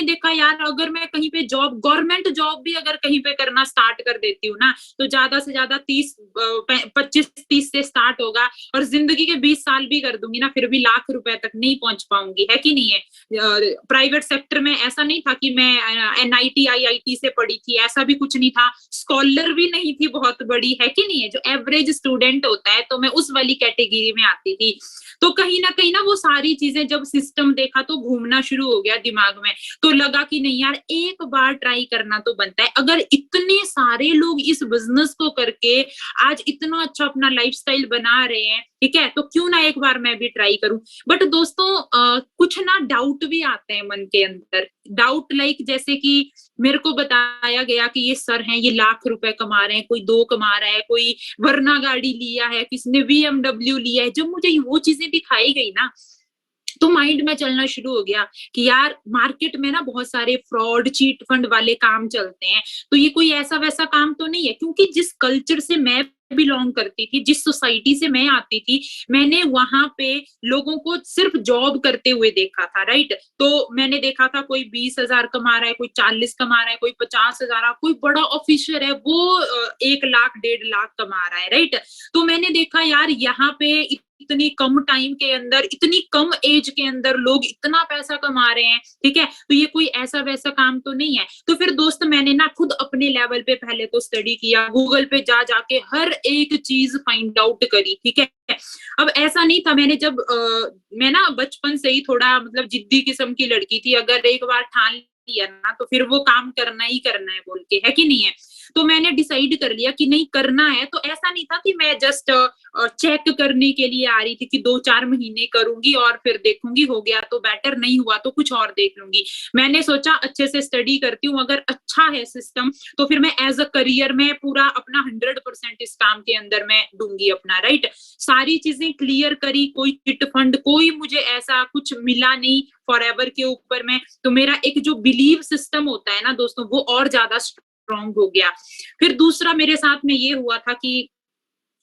मैंने देखा यार अगर मैं कहीं पे जॉब, गवर्नमेंट जॉब भी अगर कहीं पे करना स्टार्ट कर देती हूँ ना, तो ज्यादा से ज्यादा 25-30 से स्टार्ट होगा, और जिंदगी के 20 साल भी कर दूंगी ना, फिर भी लाख रुपए तक नहीं पहुंच पाऊंगी, है कि नहीं है। प्राइवेट सेक्टर में ऐसा नहीं था कि मैं एनआईटी आईआईटी से पढ़ी थी, ऐसा भी कुछ नहीं था, स्कॉलर भी नहीं थी बहुत बड़ी, है कि नहीं है, जो एवरेज स्टूडेंट होता है, तो मैं उस वाली कैटेगरी में आती थी। तो कहीं ना वो सारी चीजें जब सिस्टम देखा तो घूमना शुरू हो गया दिमाग में, तो लगा कि नहीं यार एक बार ट्राई करना तो बनता है, अगर इतने सारे लोग इस बिजनेस को करके आज इतना अच्छा अपना लाइफस्टाइल बना रहे हैं, ठीक है, तो क्यों ना एक बार मैं भी ट्राई करूं। बट दोस्तों कुछ ना डाउट भी आते हैं मन के अंदर, डाउट लाइक जैसे कि मेरे को बताया गया कि ये सर हैं, ये लाख रुपए कमा रहे हैं, कोई 2 कमा रहा है, कोई वरना गाड़ी लिया है, किसी ने बीएमडब्ल्यू लिया है। जब मुझे वो चीजें दिखाई गई ना, तो माइंड में चलना शुरू हो गया कि यार मार्केट में ना बहुत सारे फ्रॉड चीट फंड वाले काम चलते हैं, तो ये कोई ऐसा वैसा काम तो नहीं है, क्योंकि जिस कल्चर से मैं बिलोंग करती थी, जिस सोसाइटी से मैं आती थी, मैंने वहां पे लोगों को सिर्फ जॉब करते हुए देखा था, राइट। तो मैंने देखा था कोई 20,000 कमा रहा है, कोई 40 कमा रहा है, कोई 50,000, कोई बड़ा ऑफिसर है वो 1 लाख 1.5 लाख कमा रहा है, राइट। तो मैंने देखा यार यहाँ पे इतनी कम टाइम के अंदर, इतनी कम एज के अंदर लोग इतना पैसा कमा रहे हैं, ठीक है, तो ये कोई ऐसा वैसा काम तो नहीं है। तो फिर दोस्त मैंने ना खुद अपने लेवल पे पहले तो स्टडी किया, गूगल पे जा जाके हर एक चीज फाइंड आउट करी, ठीक है। अब ऐसा नहीं था, मैंने जब मैं ना बचपन से ही थोड़ा मतलब जिद्दी किस्म की लड़की थी, अगर एक बार ठान लिया ना तो फिर वो काम करना ही करना है बोल के, है कि नहीं है। तो मैंने डिसाइड कर लिया कि नहीं करना है, तो ऐसा नहीं था कि मैं जस्ट चेक करने के लिए आ रही थी कि 2-4 महीने करूंगी और फिर देखूंगी, हो गया तो बेटर, नहीं हुआ तो कुछ और देख लूंगी। मैंने सोचा अच्छे से स्टडी करती हूँ, अगर अच्छा है सिस्टम तो फिर मैं एज अ करियर में पूरा अपना 100% इस काम के अंदर मैं दूंगी अपना, राइट। सारी चीजें क्लियर करी, कोई चिट फंड कोई मुझे ऐसा कुछ मिला नहीं फॉर एवर के ऊपर में, तो मेरा एक जो बिलीव सिस्टम होता है ना दोस्तों, वो और ज्यादा स्ट्रॉन्ग हो गया। फिर दूसरा मेरे साथ में ये हुआ था कि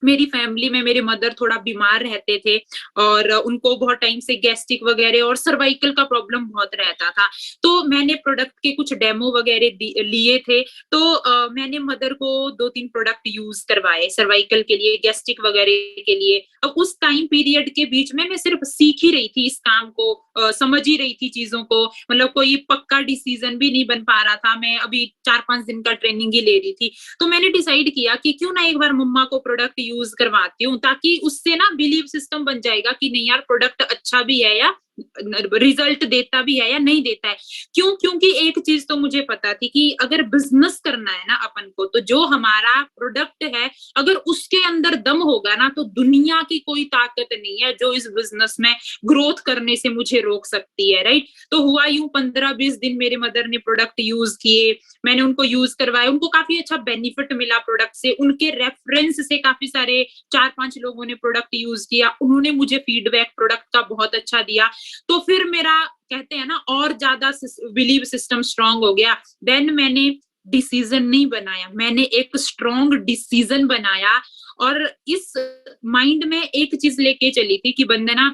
मेरी फैमिली में मेरे मदर थोड़ा बीमार रहते थे, और उनको बहुत टाइम से गैस्ट्रिक वगैरह और सर्वाइकल का प्रॉब्लम बहुत रहता था। तो मैंने प्रोडक्ट के कुछ डेमो वगैरह लिए थे, तो मैंने मदर को 2-3 प्रोडक्ट यूज करवाए सर्वाइकल के लिए, गैस्ट्रिक वगैरह के लिए। अब उस टाइम पीरियड के बीच में मैं सिर्फ सीख ही रही थी इस काम को, समझ ही रही थी चीजों को, मतलब कोई पक्का डिसीजन भी नहीं बन पा रहा था, मैं अभी 4-5 दिन का ट्रेनिंग ही ले रही थी। तो मैंने डिसाइड किया कि क्यों ना एक बार मम्मा को प्रोडक्ट यूज करवाती हूँ, ताकि उससे ना बिलीव सिस्टम बन जाएगा कि नहीं यार प्रोडक्ट अच्छा भी है, या रिजल्ट देता भी है या नहीं देता है। क्यों? क्योंकि एक चीज तो मुझे पता थी कि अगर बिजनेस करना है ना अपन को, तो जो हमारा प्रोडक्ट है अगर उसके अंदर दम होगा ना, तो दुनिया की कोई ताकत नहीं है जो इस बिजनेस में ग्रोथ करने से मुझे रोक सकती है, राइट। तो हुआ यूं 15-20 दिन मेरे मदर ने प्रोडक्ट यूज किए, मैंने उनको यूज करवाया, उनको काफी अच्छा बेनिफिट मिला प्रोडक्ट से, उनके रेफरेंस से काफी सारे 4-5 लोगों ने प्रोडक्ट यूज किया, उन्होंने मुझे फीडबैक प्रोडक्ट का बहुत अच्छा दिया। तो फिर मेरा कहते हैं ना और ज्यादा बिलीव सिस्टम स्ट्रांग हो गया। देन मैंने डिसीजन नहीं बनाया, मैंने एक स्ट्रॉन्ग डिसीजन बनाया, और इस माइंड में एक चीज लेके चली थी कि वंदना,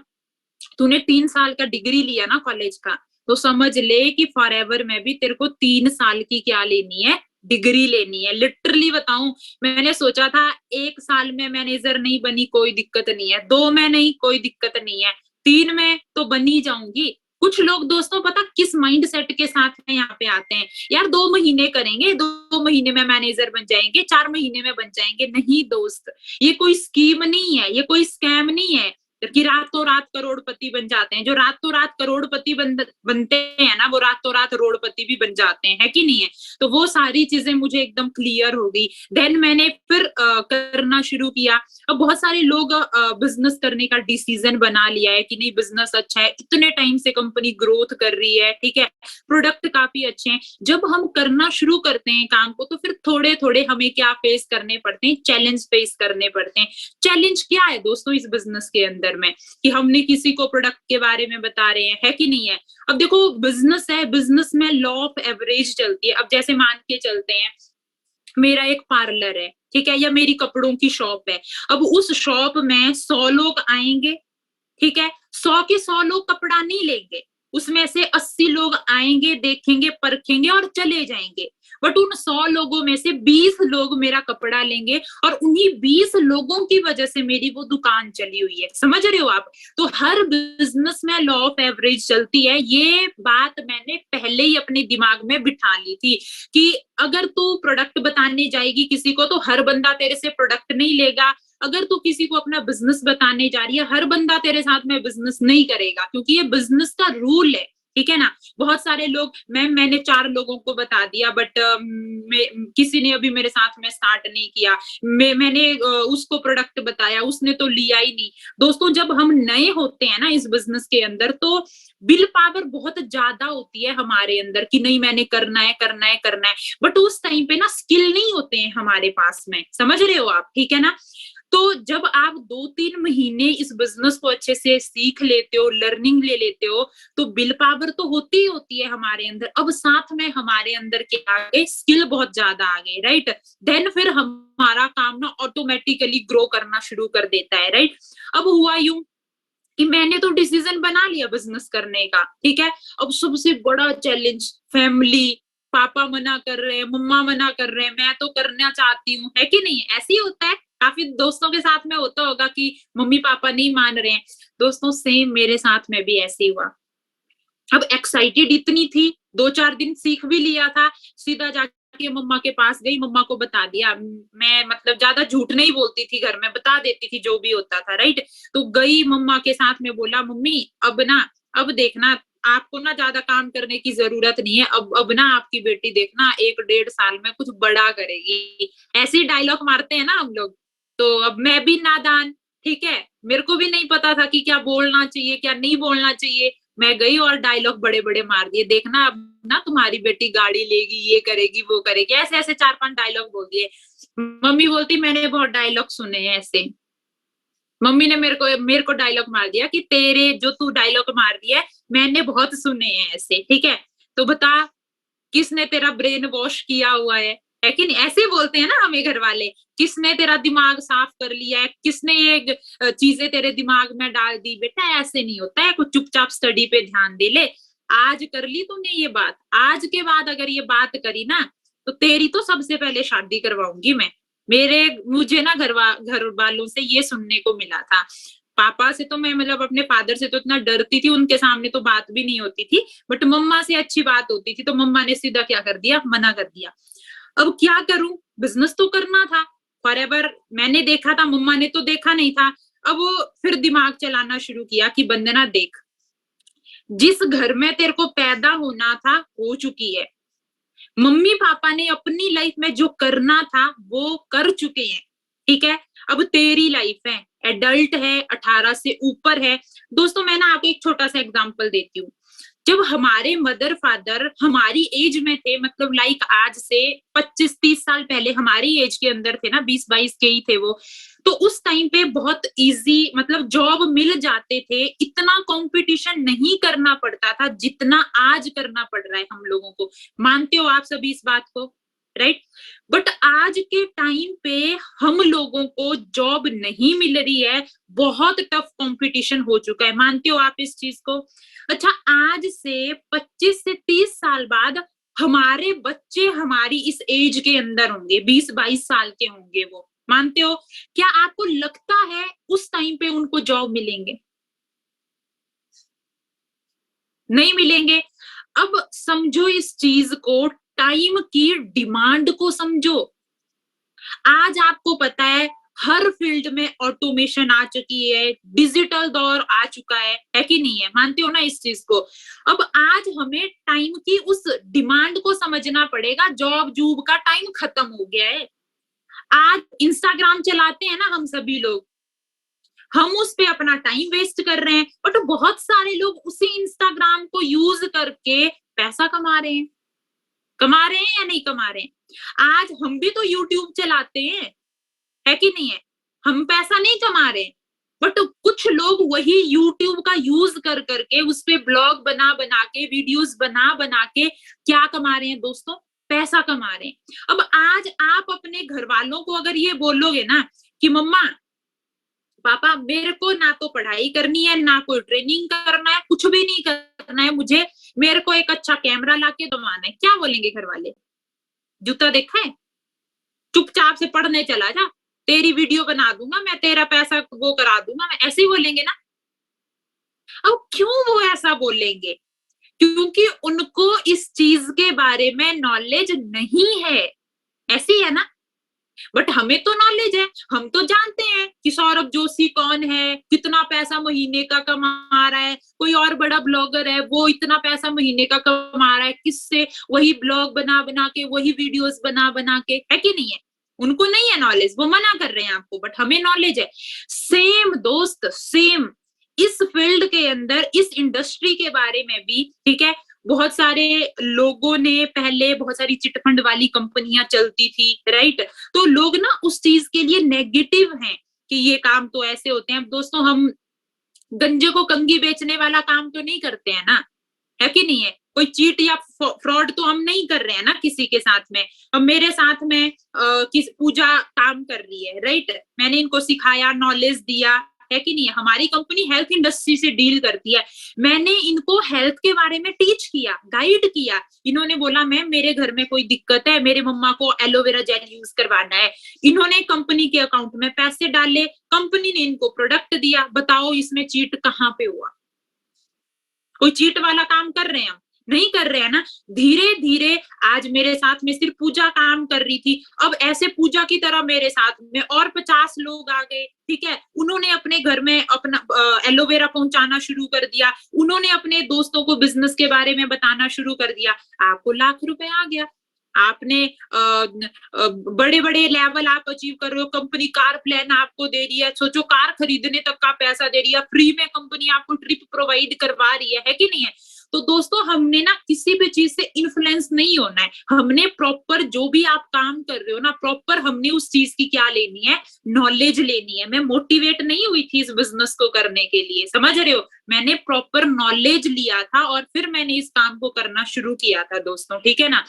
तूने 3 साल का डिग्री लिया ना कॉलेज का, तो समझ ले कि फॉरएवर में भी तेरे को 3 साल की क्या लेनी है, डिग्री लेनी है। लिटरली बताऊं, मैंने सोचा था 1 साल में मैनेजर नहीं बनी कोई दिक्कत नहीं है, 2 में नहीं कोई दिक्कत नहीं है, 3 में तो बनी जाऊंगी। कुछ लोग दोस्तों पता किस माइंड सेट के साथ में यहाँ पे आते हैं, यार 2 महीने करेंगे, 2 महीने में मैनेजर बन जाएंगे, 4 महीने में बन जाएंगे। नहीं दोस्त, ये कोई स्कीम नहीं है, ये कोई स्कैम नहीं है कि रातों रात करोड़पति बन जाते हैं। जो रातों रात करोड़पति बनते हैं ना, वो रातों रात रोड़पति भी बन जाते हैं, है कि नहीं है। तो वो सारी चीजें मुझे एकदम क्लियर हो गई। देन मैंने फिर करना शुरू किया। अब बहुत सारे लोग बिजनेस करने का डिसीजन बना लिया है कि नहीं बिजनेस अच्छा है, इतने टाइम से कंपनी ग्रोथ कर रही है, ठीक है, प्रोडक्ट काफी अच्छे हैं। जब हम करना शुरू करते हैं काम को, तो फिर थोड़े थोड़े हमें क्या फेस करने पड़ते हैं, चैलेंज फेस करने पड़ते हैं। चैलेंज क्या है दोस्तों इस बिजनेस के अंदर में, कि हमने किसी को प्रोडक्ट के बारे में बता रहे हैं, है कि नहीं है। अब देखो बिजनेस है, बिजनेस में लॉ ऑफ एवरेज चलती है। अब जैसे मान के चलते हैं मेरा एक पार्लर है, ठीक है, या मेरी कपड़ों की शॉप है। अब उस शॉप में 100 लोग आएंगे, ठीक है, 100 के 100 लोग कपड़ा नहीं लेंगे, उसमें से 80 लोग आएंगे, देखेंगे, परखेंगे और चले जाएंगे, बट उन 100 लोगों में से 20 लोग मेरा कपड़ा लेंगे और उन्हीं 20 लोगों की वजह से मेरी वो दुकान चली हुई है। समझ रहे हो आप? तो हर बिजनेस में लॉ ऑफ एवरेज चलती है। ये बात मैंने पहले ही अपने दिमाग में बिठा ली थी कि अगर तू प्रोडक्ट बताने जाएगी किसी को तो हर बंदा तेरे से प्रोडक्ट नहीं लेगा। अगर तू किसी को अपना बिजनेस बताने जा रही है, हर बंदा तेरे साथ में बिजनेस नहीं करेगा, क्योंकि ये बिजनेस का रूल है। ठीक है ना? बहुत सारे लोग, मैंने 4 लोगों को बता दिया, बट किसी ने अभी मेरे साथ में स्टार्ट नहीं किया। मैंने उसको प्रोडक्ट बताया, उसने तो लिया ही नहीं। दोस्तों, जब हम नए होते हैं ना इस बिजनेस के अंदर, तो विल पावर बहुत ज्यादा होती है हमारे अंदर कि नहीं, मैंने करना है, करना है, करना है। बट उस टाइम पे ना स्किल नहीं होते हैं हमारे पास में। समझ रहे हो आप? ठीक है ना? तो जब आप 2-3 महीने इस बिजनेस को अच्छे से सीख लेते हो, लर्निंग ले लेते हो, तो विल पावर तो होती ही होती है हमारे अंदर। अब साथ में हमारे अंदर के आगे स्किल बहुत ज्यादा आ गए, राइट? देन फिर हमारा काम ना ऑटोमेटिकली ग्रो करना शुरू कर देता है, राइट? अब हुआ यूं कि मैंने तो डिसीजन बना लिया बिजनेस करने का, ठीक है? अब सबसे बड़ा चैलेंज, फैमिली, पापा मना कर रहे हैं, मम्मा मना कर रहे हैं, मैं तो करना चाहती हूँ, है कि नहीं? ऐसे ही होता है। काफी दोस्तों के साथ में होता होगा कि मम्मी पापा नहीं मान रहे हैं। दोस्तों, सेम मेरे साथ में भी ऐसे ही हुआ। अब एक्साइटेड इतनी थी, 2-4 दिन सीख भी लिया था, सीधा जाके मम्मा के पास गई, मम्मा को बता दिया। मैं मतलब ज्यादा झूठ नहीं बोलती थी, घर में बता देती थी जो भी होता था, राइट? तो गई मम्मा के साथ में, बोला मम्मी अब देखना, आपको ना ज्यादा काम करने की जरूरत नहीं है, अब ना आपकी बेटी देखना 1-1.5 साल में कुछ बड़ा करेगी। ऐसे ही डायलॉग मारते हैं ना हम लोग। तो अब मैं भी नादान, ठीक है, मेरे को भी नहीं पता था कि क्या बोलना चाहिए, क्या नहीं बोलना चाहिए। मैं गई और डायलॉग बड़े बड़े मार दिए, देखना अब ना तुम्हारी बेटी गाड़ी लेगी, ये करेगी, वो करेगी, ऐसे ऐसे 4-5 डायलॉग बोल दिए। मम्मी बोलती मैंने बहुत डायलॉग सुने हैं ऐसे। मम्मी ने मेरे को डायलॉग मार दिया कि तेरे जो तू डायलॉग मार दिया है मैंने बहुत सुने हैं ऐसे, ठीक है? तो बता, किसने तेरा ब्रेन वॉश किया हुआ है कि नहीं? ऐसे बोलते हैं ना हमें घर वाले, किसने तेरा दिमाग साफ कर लिया है, किसने ये चीजें तेरे दिमाग में डाल दी? बेटा ऐसे नहीं होता है, कुछ चुपचाप स्टडी पे ध्यान दे ले। आज कर ली तूने ये बात, आज के बाद अगर ये बात करी ना, तो तेरी तो सबसे पहले शादी करवाऊंगी मैं। मुझे ना घर वालों से ये सुनने को मिला था। पापा से तो मैं मतलब अपने फादर से तो इतना डरती थी, उनके सामने तो बात भी नहीं होती थी, बट मम्मा से अच्छी बात होती थी, तो मम्मा ने सीधा क्या कर दिया, मना कर दिया। अब क्या करूं, बिजनेस तो करना था फॉरएवर। मैंने देखा था, मम्मा ने तो देखा नहीं था। अब वो फिर दिमाग चलाना शुरू किया कि बंदना देख, जिस घर में तेरे को पैदा होना था हो चुकी है। मम्मी पापा ने अपनी लाइफ में जो करना था वो कर चुके हैं, ठीक है? अब तेरी लाइफ है, एडल्ट है, 18 से ऊपर है। दोस्तों, मैं ना आपको एक छोटा सा एग्जांपल देती हूँ। जब हमारे मदर फादर हमारी एज में थे, मतलब लाइक आज से 25-30 साल पहले हमारी एज के अंदर थे ना, 20-22 के ही थे वो, तो उस टाइम पे बहुत इजी मतलब जॉब मिल जाते थे, इतना कंपटीशन नहीं करना पड़ता था जितना आज करना पड़ रहा है हम लोगों को। मानते हो आप सभी इस बात को, राइट? बट आज के टाइम पे हम लोगों को जॉब नहीं मिल रही है, बहुत टफ कंपटीशन हो चुका है। मानते हो आप इस चीज को? अच्छा, आज से 25 से 30 साल बाद हमारे बच्चे हमारी इस एज के अंदर होंगे, 20-22 साल के होंगे वो। मानते हो? क्या आपको लगता है उस टाइम पे उनको जॉब मिलेंगे? नहीं मिलेंगे। अब समझो इस चीज को, टाइम की डिमांड को समझो। आज आपको पता है हर फील्ड में ऑटोमेशन आ चुकी है, डिजिटल दौर आ चुका है कि नहीं है? मानते हो ना इस चीज को? अब आज हमें टाइम की उस डिमांड को समझना पड़ेगा। जॉब जूब का टाइम खत्म हो गया है। आज इंस्टाग्राम चलाते हैं ना हम सभी लोग, हम उस पे अपना टाइम वेस्ट कर रहे हैं, बट बहुत सारे लोग उसी इंस्टाग्राम को यूज करके पैसा कमा रहे हैं। कमा रहे हैं या नहीं कमा रहे हैं? आज हम भी तो यूट्यूब चलाते हैं, है कि नहीं है? हम पैसा नहीं कमा रहे, बट कुछ लोग वही यूट्यूब का यूज कर करके उस पे ब्लॉग बना बना के, वीडियोस बना बना के क्या कमा रहे हैं दोस्तों? पैसा कमा रहे हैं। अब आज आप अपने घर वालों को अगर ये बोलोगे ना कि मम्मा पापा मेरे को ना तो पढ़ाई करनी है, ना कोई ट्रेनिंग करना है, कुछ भी नहीं करना रखना है, मुझे मेरे को एक अच्छा कैमरा लाके दबाना है, क्या बोलेंगे घर वाले? जूता देखा है? चुपचाप से पढ़ने चला जा, तेरी वीडियो बना दूंगा मैं, तेरा पैसा वो करा दूंगा मैं, ऐसे ही बोलेंगे ना। अब क्यों वो ऐसा बोलेंगे? क्योंकि उनको इस चीज के बारे में नॉलेज नहीं है, ऐसी है ना। बट हमें तो नॉलेज है, हम तो जानते हैं कि सौरभ जोशी कौन है, कितना पैसा महीने का कमा रहा है, कोई और बड़ा ब्लॉगर है वो इतना पैसा महीने का कमा रहा है, किससे, वही ब्लॉग बना बना के, वही वीडियोस बना बना के, है कि नहीं है? उनको नहीं है नॉलेज, वो मना कर रहे हैं आपको, बट हमें नॉलेज है। सेम दोस्त, सेम इस फील्ड के अंदर, इस इंडस्ट्री के बारे में भी, ठीक है, बहुत सारे लोगों ने, पहले बहुत सारी चिटफंड वाली कंपनियां चलती थी, राइट? तो लोग ना उस चीज के लिए नेगेटिव हैं कि ये काम तो ऐसे होते हैं। दोस्तों, हम गंजे को कंघी बेचने वाला काम तो नहीं करते हैं ना, है कि नहीं है? कोई चीट या फ्रॉड तो हम नहीं कर रहे हैं ना किसी के साथ में। अब मेरे साथ में किस पूजा काम कर रही है, राइट? मैंने इनको सिखाया, नॉलेज दिया, है कि नहीं है? हमारी कंपनी हेल्थ इंडस्ट्री से डील करती है, मैंने इनको हेल्थ के बारे में टीच किया, गाइड किया। इन्होंने बोला मैम मेरे घर में कोई दिक्कत है, मेरे मम्मा को एलोवेरा जेल यूज करवाना है। इन्होंने कंपनी के अकाउंट में पैसे डाले, कंपनी ने इनको प्रोडक्ट दिया। बताओ इसमें चीट कहाँ पे हुआ? कोई चीट वाला काम कर रहे हैं हम? नहीं कर रहे हैं ना। धीरे धीरे आज मेरे साथ में सिर्फ पूजा काम कर रही थी, अब ऐसे पूजा की तरह मेरे साथ में और 50 लोग आ गए, ठीक है। उन्होंने अपने घर में अपना एलोवेरा पहुंचाना शुरू कर दिया, उन्होंने अपने दोस्तों को बिजनेस के बारे में बताना शुरू कर दिया। आपको लाख रुपए आ गया, आपने बड़े बड़े लेवल आप अचीव कर रहे हो, कंपनी कार प्लान आपको दे रही है, सोचो कार खरीदने तक का पैसा दे रही है, फ्री में कंपनी आपको ट्रिप प्रोवाइड करवा रही है कि नहीं है? तो दोस्तों, हमने ना किसी भी चीज से इन्फ्लुएंस नहीं होना है, हमने प्रॉपर जो भी आप काम कर रहे हो ना, प्रॉपर हमने उस चीज की क्या लेनी है, नॉलेज लेनी है। मैं मोटिवेट नहीं हुई थी इस बिजनेस को करने के लिए, समझ रहे हो? मैंने प्रॉपर नॉलेज लिया था और फिर मैंने इस काम को करना शुरू किया था दोस्तों, ठीक है ना।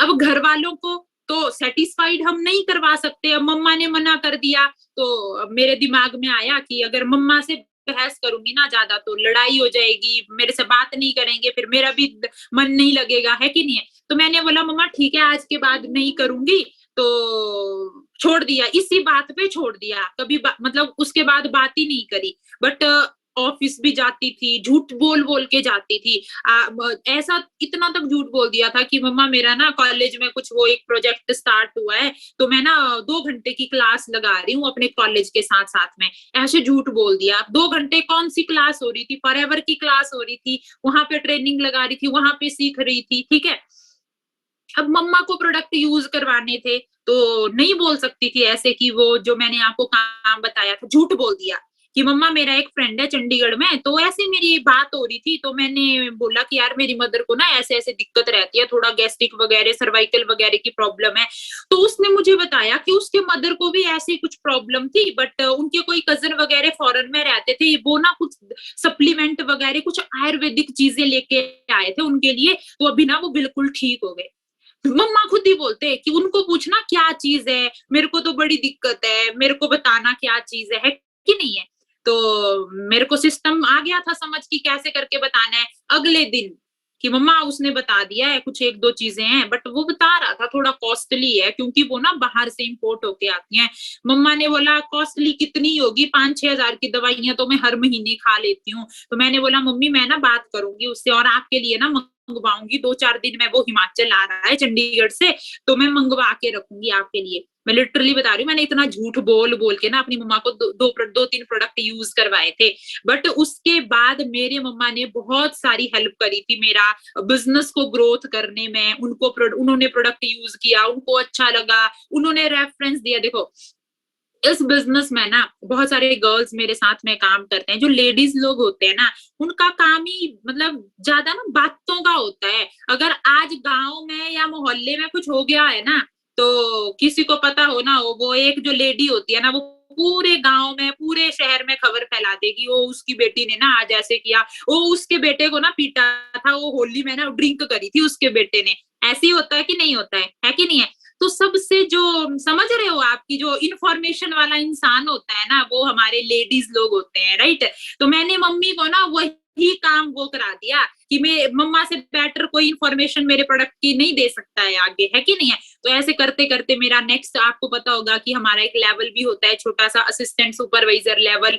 अब घर वालों को तो सेटिस्फाइड हम नहीं करवा सकते, अब मम्मा ने मना कर दिया, तो मेरे दिमाग में आया कि अगर मम्मा से बहस करूंगी ना ज्यादा तो लड़ाई हो जाएगी, मेरे से बात नहीं करेंगे, फिर मेरा भी मन नहीं लगेगा, है कि नहीं है? तो मैंने बोला मम्मा ठीक है, आज के बाद नहीं करूंगी, तो छोड़ दिया, इसी बात पे छोड़ दिया, कभी मतलब उसके बाद बात ही नहीं करी। बट ऑफिस भी जाती थी, झूठ बोल बोल के जाती थी। ऐसा इतना तक झूठ बोल दिया था कि मम्मा मेरा ना कॉलेज में कुछ वो एक प्रोजेक्ट स्टार्ट हुआ है, तो मैं ना 2 घंटे की क्लास लगा रही हूँ अपने कॉलेज के साथ साथ में, ऐसे झूठ बोल दिया। 2 घंटे कौन सी क्लास हो रही थी? फॉरएवर की क्लास हो रही थी, वहां पे ट्रेनिंग लगा रही थी, वहां पे सीख रही थी, ठीक है। अब मम्मा को प्रोडक्ट यूज करवाने थे, तो नहीं बोल सकती थी ऐसे कि वो जो मैंने आपको काम बताया था, झूठ बोल दिया कि मम्मा मेरा एक फ्रेंड है चंडीगढ़ में, तो ऐसे मेरी बात हो रही थी, तो मैंने बोला कि यार मेरी मदर को ना ऐसे ऐसे दिक्कत रहती है, थोड़ा गैस्ट्रिक वगैरह, सर्वाइकल वगैरह की प्रॉब्लम है। तो उसने मुझे बताया कि उसके मदर को भी ऐसी कुछ प्रॉब्लम थी, बट उनके कोई कजन वगैरह फॉरेन में रहते थे, वो ना कुछ सप्लीमेंट वगैरह, कुछ आयुर्वेदिक चीजें लेके आए थे उनके लिए, तो अभी ना वो बिल्कुल ठीक हो गए। मम्मा खुद ही बोलते हैं कि उनको पूछना क्या चीज है, मेरे को तो बड़ी दिक्कत है, मेरे को बताना क्या चीज है कि नहीं है? तो मेरे को सिस्टम आ गया था समझ कि कैसे करके बताना है। अगले दिन कि मम्मा उसने बता दिया है, कुछ 1-2 चीजें हैं, बट वो बता रहा था थोड़ा कॉस्टली है क्योंकि वो ना बाहर से इंपोर्ट होके आती हैं। मम्मा ने बोला कॉस्टली कितनी होगी? 5-6 हजार की दवाइयां तो मैं हर महीने खा लेती हूँ। तो मैंने बोला मम्मी मैं ना बात करूंगी उससे और आपके लिए ना मंगवाऊंगी, 2-4 दिन में वो हिमाचल आ रहा है चंडीगढ़ से, तो मैं मंगवा के रखूंगी आपके लिए। मैं लिटरली बता रही हूँ, मैंने इतना झूठ बोल बोल के ना अपनी मम्मा को 2-3 प्रोडक्ट यूज करवाए थे। बट उसके बाद मेरे मम्मा ने बहुत सारी हेल्प करी थी मेरा बिजनेस को ग्रोथ करने में। उन्होंने प्रोडक्ट यूज किया, उनको अच्छा लगा, उन्होंने रेफरेंस दिया। देखो इस बिजनेस में ना बहुत सारे गर्ल्स मेरे साथ में काम करते हैं, जो लेडीज लोग होते हैं ना, उनका काम ही मतलब ज्यादा ना बातों का होता है। अगर आज गांव में या मोहल्ले में कुछ हो गया है ना, तो किसी को पता हो ना हो, वो एक जो लेडी होती है ना, वो पूरे गांव में, पूरे शहर में खबर फैला देगी, वो उसकी बेटी ने ना आज ऐसे किया, वो उसके बेटे को ना पीटा था, वो होली में ना ड्रिंक करी थी उसके बेटे ने। ऐसे ही होता है कि नहीं होता है कि नहीं है? तो सबसे जो समझ रहे हो, आपकी जो इंफॉर्मेशन वाला इंसान होता है ना, वो हमारे लेडीज लोग होते हैं, राइट? तो मैंने मम्मी को ना वही ही काम वो करा दिया कि मैं मम्मा से बेटर कोई इन्फॉर्मेशन मेरे प्रोडक्ट की नहीं दे सकता है आगे, है कि नहीं है? तो ऐसे करते-करते मेरा नेक्स्ट आपको पता होगा कि हमारा एक लेवल भी होता है छोटा-सा असिस्टेंट सुपरवाइजर लेवल,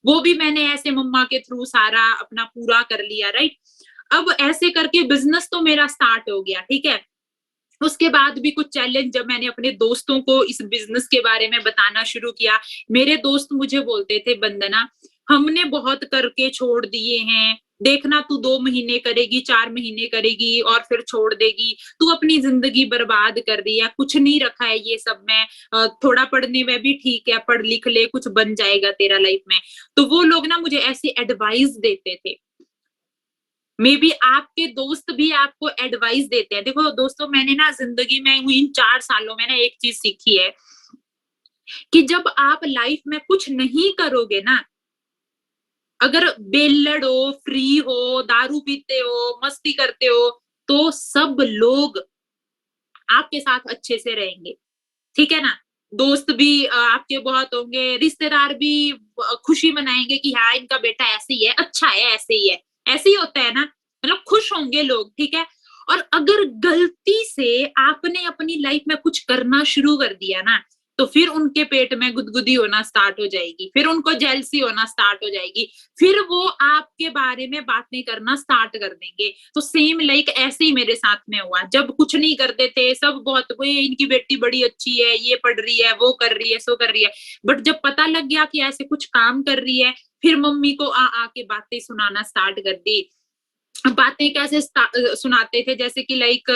वो भी मैंने ऐसे मम्मा के थ्रू सारा अपना पूरा कर लिया, राइट? अब ऐसे करके बिज़नेस तो मेरा स्टार्ट हो गया, ठीक है? उसके बाद भी कुछ चैलेंज जब मैंने अपने दोस्तों को इस बिज़नेस के बारे में बताना शुरू किया, मेरे दोस्त मुझे बोलते थे, "वंदना, हमने बहुत करके छोड़ दिए हैं, देखना तू 2 महीने करेगी, 4 महीने करेगी और फिर छोड़ देगी। तू अपनी ज़िंदगी बर्बाद कर रही है, कुछ नहीं रखा है ये सब में। थोड़ा पढ़ने में भी ठीक है, पढ़ लिख ले, कुछ बन जाएगा तेरा लाइफ में।" तो वो लोग ना मुझे ऐसी एडवाइस देते थे। मे बी आपके दोस्त भी आपको एडवाइस देते हैं। देखो दोस्तों, मैंने ना ज़िंदगी में इन 4 सालों में ना एक चीज़ सीखी है कि जब आप लाइफ में कुछ नहीं करोगे ना, अगर बेल्लड़ हो, फ्री हो, दारू पीते हो, मस्ती करते हो, तो सब लोग आपके साथ अच्छे से रहेंगे, ठीक है ना? दोस्त भी आपके बहुत होंगे, रिश्तेदार भी खुशी मनाएँगे कि हाँ, इनका बेटा ऐसे ही है, अच्छा है, ऐसे ही है। ऐसे ही होता है ना? मतलब खुश होंगे लोग, ठीक है? और अगर गलती से आपने अपनी लाइफ में कुछ करना शुरू कर दिया ना, तो फिर उनके पेट में गुदगुदी होना स्टार्ट हो जाएगी, फिर उनको जेलसी होना स्टार्ट हो जाएगी, फिर वो आपके बारे में बातें करना स्टार्ट कर देंगे। तो सेम लाइक ऐसे ही मेरे साथ में हुआ। जब कुछ नहीं करते थे, सब बहुत "ओए! इनकी बेटी बड़ी अच्छी है, ये पढ़ रही है, वो कर रही है, सो कर रही है।" बट जब पता लग गया कि ऐसे कुछ काम कर रही है, फिर मम्मी को आ के बातें सुनाना स्टार्ट कर दी। बातें कैसे सुनाते थे, जैसे कि लाइक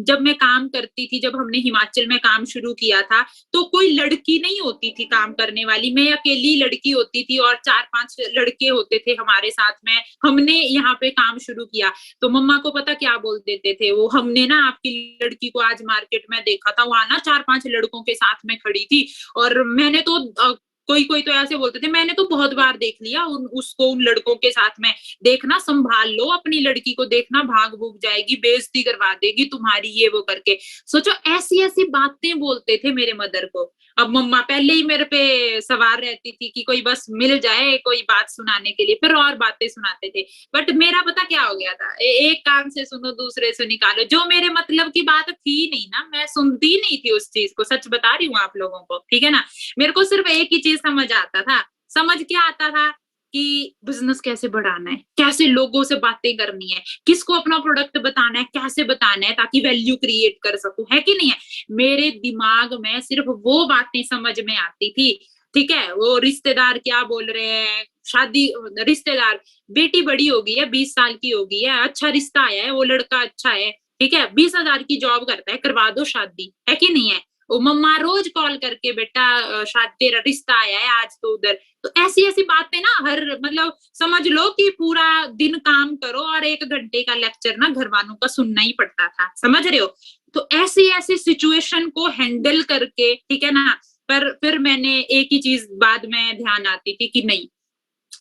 जब मैं काम करती थी, जब हमने हिमाचल में काम शुरू किया था, तो कोई लड़की नहीं होती थी काम करने वाली, मैं अकेली लड़की होती थी और 4-5 लड़के होते थे हमारे साथ में। हमने यहाँ पे काम शुरू किया, तो मम्मा को पता क्या बोल देते थे वो, "हमने ना आपकी लड़की को आज मार्केट में देखा था, वहाँ ना 4-5 लड़कों के साथ में खड़ी थी और मैंने तो कोई-कोई तो ऐसे बोलते थे, "मैंने तो बहुत बार देख लिया उसको उन लड़कों के साथ में। देखना संभाल लो अपनी लड़की को, देखना भाग-भूग जाएगी, बेइज़्ज़ती करवा देगी तुम्हारी, ये वो करके।" सोचो ऐसी-ऐसी बातें बोलते थे मेरे मदर को। अब मम्मा पहले ही मेरे पे सवार रहती थी कि कोई बस मिल जाए कोई बात सुनाने के लिए, फिर और बातें सुनाते थे। बट मेरा पता क्या हो गया था, एक कान से सुनो दूसरे से निकालो, जो मेरे मतलब की बात थी नहीं ना, मैं सुनती नहीं थी उस चीज़ को, सच बता रही हूँ आप लोगों को, ठीक है ना? मेरे को सिर्फ एक ही चीज़ समझ आता था, समझ क्या आता था कि बिज़नेस कैसे बढ़ाना है, कैसे लोगों से बातें करनी है, किसको अपना प्रोडक्ट बताना है, कैसे बताना है ताकि वैल्यू क्रिएट कर सकूँ, है कि नहीं है? मेरे दिमाग में सिर्फ वो बातें समझ में आती थी, ठीक है? वो रिश्तेदार क्या बोल रहे हैं, शादी रिश्तेदार, बेटी बड़ी हो गई है, 20 साल की हो गई है, अच्छा रिश्ता आया है, वो लड़का अच्छा है, ठीक है? 20,000 की जॉब करता है, करवा दो शादी, है कि नहीं है? वो मम्मा रोज़ कॉल करके बेटा शायद तेरा रिश्ता आया है आज तो उधर। तो ऐसी-ऐसी बातें ना हर मतलब समझ लो कि पूरा दिन काम करो और 1 घंटे का लेक्चर ना घरवालों का सुनना ही पड़ता था, समझ रहे हो? तो ऐसी-ऐसी सिचुएशन को हैंडल करके, ठीक है ना? पर फिर मैंने एक ही चीज़ बाद में ध्यान आती थी कि नहीं,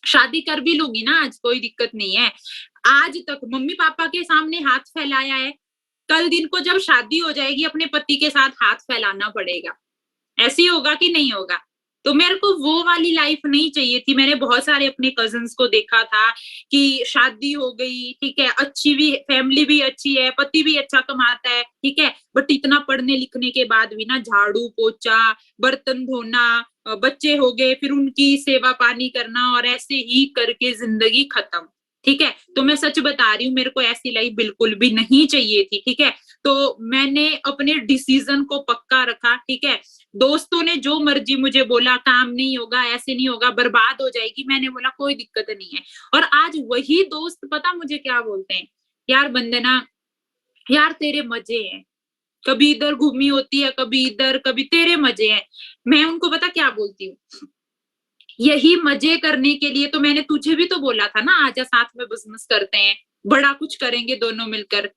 शादी कर भी लूँगी ना आज, कोई दिक्कत नहीं है। आज तक मम्मी-पापा के सामने हाथ फैलाया है, कल दिन को जब शादी हो जाएगी अपने पति के साथ हाथ फैलाना पड़ेगा। ऐसे ही होगा कि नहीं होगा? तो मेरे को वो वाली लाइफ नहीं चाहिए थी। मैंने बहुत सारे अपने कज़िन्स को देखा था कि शादी हो गई, ठीक है, अच्छी भी फैमिली भी अच्छी है, पति भी अच्छा कमाता है, ठीक है, बट इतना पढ़ने-लिखने के बाद भी ना झाड़ू-पोछा, बर्तन धोना, बच्चे हो गए, फिर उनकी सेवा-पानी करना और ऐसे ही करके ज़िंदगी खत्म, ठीक है? तो मैं सच बता रही हूँ, मेरे को ऐसी लाइफ बिल्कुल भी नहीं चाहिए थी, ठीक है? तो मैंने अपने डिसीज़न को पक्का रखा, ठीक है? दोस्तों ने जो मर्ज़ी मुझे बोला, काम नहीं होगा, ऐसे नहीं होगा, बर्बाद हो जाएगी, मैंने बोला कोई दिक्कत नहीं है। और आज वही दोस्त पता मुझे क्या बोलते हैं, "यार वंदना, यार तेरे मज़े हैं, कभी इधर घूमी होती है, कभी इधर, कभी तेरे मज़े हैं।" मैं उनको पता क्या बोलती हूँ, "यही मज़े करने के लिए तो मैंने तुझे भी तो बोला था ना, आजा साथ में बिज़नेस करते हैं, बड़ा कुछ करेंगे दोनों मिलकर।"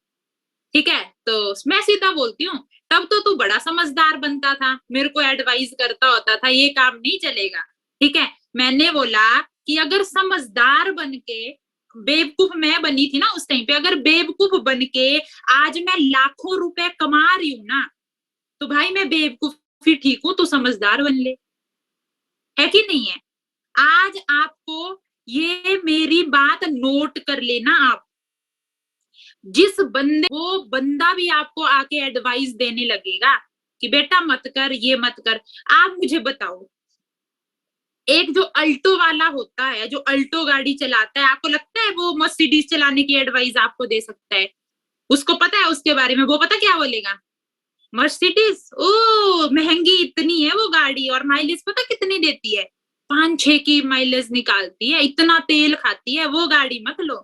ठीक है? तो मैं सीधा बोलती हूँ, "तब तो तू बड़ा समझदार बनता था, मेरे को एडवाइस करता होता था, ये काम नहीं चलेगा।" ठीक है? मैंने बोला कि अगर समझदार बन के बेवकूफ मैं बनी थी ना उस टाइम पे, अगर बेवकूफ बन के आज मैं लाखों रुपए कमा रही हूँ ना, तो भाई मैं बेवकूफ ही ठीक हूँ, तू समझदार बन ले। है कि नहीं है? आज आपको ये मेरी बात नोट कर लेना आप। जिस बंदे, वो बंदा भी आपको आके एडवाइस देने लगेगा कि बेटा मत कर, ये मत कर। आप मुझे बताओ, एक जो अल्टो वाला होता है, जो अल्टो गाड़ी चलाता है, आपको लगता है वो मर्सिडीज चलाने की एडवाइस आपको दे सकता है? उसको पता है उसके बारे में, वो पता क्या बोलेगा? मर्सिडीज, ओ महंगी इतनी है वो गाड़ी, और माइलेज पता कितनी देती है? 5-6 की माइलेज निकालती है, इतना तेल खाती है, वो गाड़ी मत लो।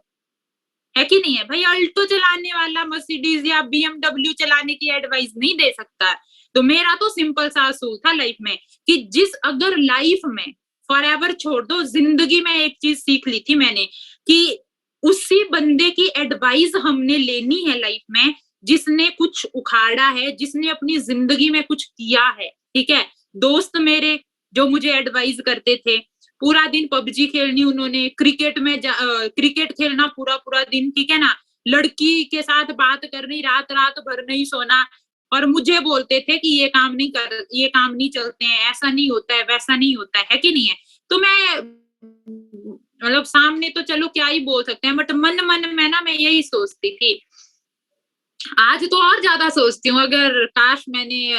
है कि नहीं है भाई? अल्टो चलाने वाला मर्सिडीज या बीएमडब्ल्यू चलाने की एडवाइस नहीं दे सकता। तो मेरा तो सिंपल सा असूल था लाइफ में कि जिस, अगर लाइफ में फॉर एवर छोड़ दो, जिंदगी में एक चीज सीख ली थी मैंने कि उसी बंदे की एडवाइस हमने लेनी है लाइफ में जिसने कुछ उखाड़ा है, जिसने अपनी जिंदगी में कुछ किया है। ठीक है, दोस्त मेरे जो मुझे एडवाइस करते थे, पूरा दिन पबजी खेलनी उन्होंने, क्रिकेट में क्रिकेट खेलना पूरा पूरा दिन, ठीक है ना, लड़की के साथ बात करनी, रात रात भर नहीं सोना, और मुझे बोलते थे कि ये काम नहीं कर, ये काम नहीं चलते हैं, ऐसा नहीं होता है, वैसा नहीं होता है कि नहीं है? तो मैं मतलब सामने तो चलो क्या ही बोल सकते हैं, बट मन मन में ना मैं यही सोचती थी। आज तो और ज्यादा सोचती हूँ, अगर काश मैंने,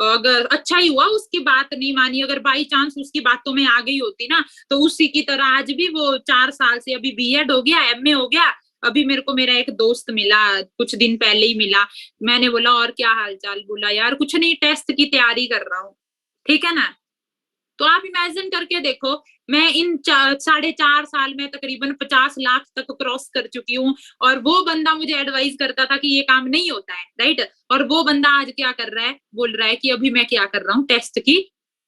अगर अच्छा ही हुआ उसकी बात नहीं मानी, अगर बाई चांस उसकी बातों में आ गई होती ना, तो उसी की तरह आज भी वो 4 साल से, अभी बीएड हो गया, एमए हो गया। अभी मेरे को मेरा एक दोस्त मिला, कुछ दिन पहले ही मिला। मैंने बोला और क्या हाल चाल? बोला यार कुछ नहीं, टेस्ट की तैयारी कर रहा हूँ। ठीक है ना? तो आप इमेजिन करके देखो, मैं इन 4.5 साल में तकरीबन 50 लाख तक क्रॉस कर चुकी हूँ, और वो बंदा मुझे एडवाइस करता था कि ये काम नहीं होता है, राइट? और वो बंदा आज क्या कर रहा है? बोल रहा है कि अभी मैं क्या कर रहा हूँ, टेस्ट की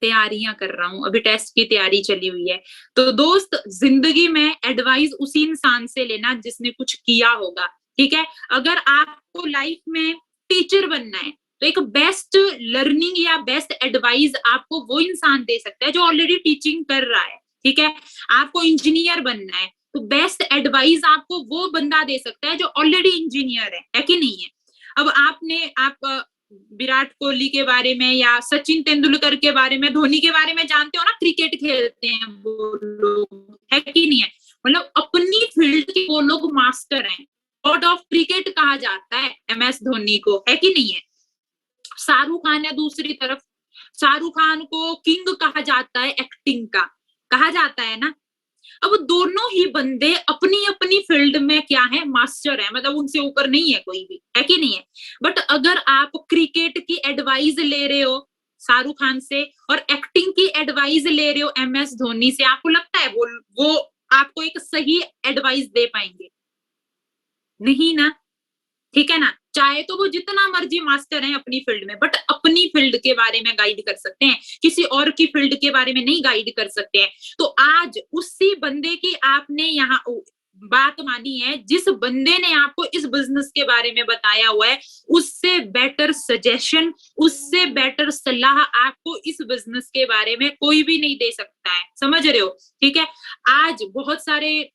तैयारियां कर रहा हूँ, अभी टेस्ट की तैयारी चली हुई है। तो दोस्त, जिंदगी में एडवाइस उसी इंसान से लेना जिसने कुछ किया होगा। ठीक है, अगर आपको लाइफ में टीचर बनना है, तो एक बेस्ट लर्निंग या बेस्ट एडवाइस आपको वो इंसान दे सकता है जो ऑलरेडी टीचिंग कर रहा है। ठीक है, आपको इंजीनियर बनना है, तो बेस्ट एडवाइस आपको वो बंदा दे सकता है जो ऑलरेडी इंजीनियर है कि नहीं है? अब आप विराट कोहली के बारे में या सचिन तेंदुलकर के बारे में, धोनी के बारे में जानते हो ना, क्रिकेट खेलते हैं वो लोग, है कि नहीं है? मतलब अपनी फील्ड के वो लोग मास्टर हैं। गॉड ऑफ क्रिकेट कहा जाता है एमएस धोनी को, है कि नहीं है? शाहरुख खान है दूसरी तरफ, शाहरुख खान को किंग कहा जाता है एक्टिंग का, कहा जाता है ना। अब दोनों ही बंदे अपनी अपनी फील्ड में क्या है, मास्टर है, मतलब उनसे ऊपर नहीं है कोई भी, है कि नहीं है? बट अगर आप क्रिकेट की एडवाइस ले रहे हो शाहरुख खान से, और एक्टिंग की एडवाइस ले रहे हो एमएस धोनी से, आपको लगता है वो आपको एक सही एडवाइस दे पाएंगे? नहीं ना। ठीक है ना? चाहे तो वो जितना मर्जी मास्टर है अपनी फील्ड में, बट अपनी फील्ड के बारे में गाइड कर सकते हैं, किसी और की फील्ड के बारे में नहीं गाइड कर सकते हैं। तो आज उसी बंदे की आपने यहाँ बात मानी है, जिस बंदे ने आपको इस बिजनेस के बारे में बताया हुआ है, उससे बेटर सजेशन, उससे बेटर सलाह आपको इस बिजनेस के बारे में कोई भी नहीं दे सकता है। समझ रहे हो? ठीक है, आज बहुत सारे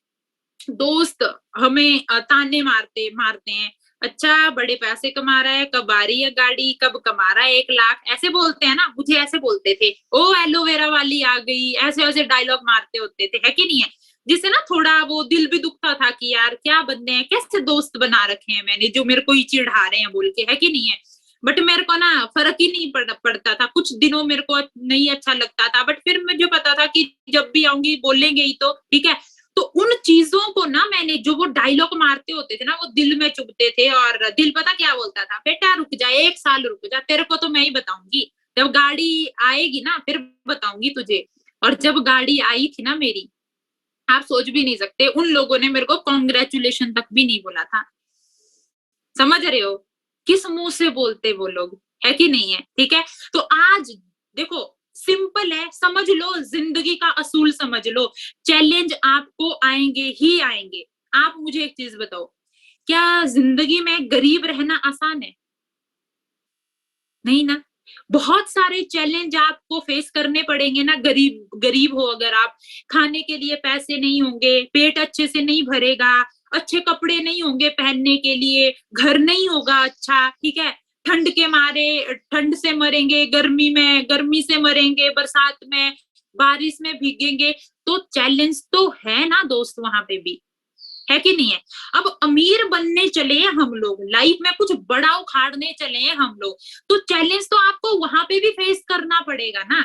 दोस्त हमें ताने मारते मारते हैं, अच्छा बड़े पैसे कमा रहा है, कब आ रही है गाड़ी, कब कमा रहा है 1 लाख, ऐसे बोलते हैं ना, मुझे ऐसे बोलते थे, ओ एलोवेरा वाली आ गई, ऐसे ऐसे डायलॉग मारते होते थे, है कि नहीं है? जिससे ना थोड़ा वो दिल भी दुखता था कि यार क्या बंदे हैं, कैसे दोस्त बना रखे हैं मैंने जो मेरे को ही चिढ़ा रहे हैं बोल के, है कि नहीं है? बट मेरे को ना फर्क ही नहीं पड़ता था, कुछ दिनों मेरे को नहीं अच्छा लगता था, बट फिर मुझे पता था कि जब भी आऊंगी बोलेंगे ही तो, ठीक है। तो उन चीजों को ना मैंने, जो वो डायलॉग मारते होते थे ना, वो दिल में चुभते थे, और दिल पता क्या बोलता था, बेटा रुक जा, 1 साल रुक जा, तेरे को तो मैं ही बताऊंगी, जब गाड़ी आएगी ना फिर बताऊंगी तुझे। और जब गाड़ी आई थी ना मेरी, आप सोच भी नहीं सकते, उन लोगों ने मेरे को कॉन्ग्रेचुलेशन तक भी नहीं बोला था। समझ रहे हो? किस मुंह से बोलते वो लोग, है कि नहीं है? ठीक है, तो आज देखो सिंपल है, समझ लो, जिंदगी का असूल समझ लो, चैलेंज आपको आएंगे ही आएंगे। आप मुझे एक चीज बताओ, क्या जिंदगी में गरीब रहना आसान है? नहीं ना। बहुत सारे चैलेंज आपको फेस करने पड़ेंगे ना, गरीब गरीब हो अगर आप, खाने के लिए पैसे नहीं होंगे, पेट अच्छे से नहीं भरेगा, अच्छे कपड़े नहीं होंगे पहनने के लिए, घर नहीं होगा अच्छा, ठीक है, ठंड के मारे ठंड से मरेंगे, गर्मी में गर्मी से मरेंगे, बरसात में बारिश में भीगेंगे, तो चैलेंज तो है ना दोस्त वहां पे भी, है कि नहीं है? अब अमीर बनने चले हैं हम लोग, लाइफ में कुछ बड़ा उखाड़ने चले हैं हम लोग, तो चैलेंज तो आपको वहां पे भी फेस करना पड़ेगा ना।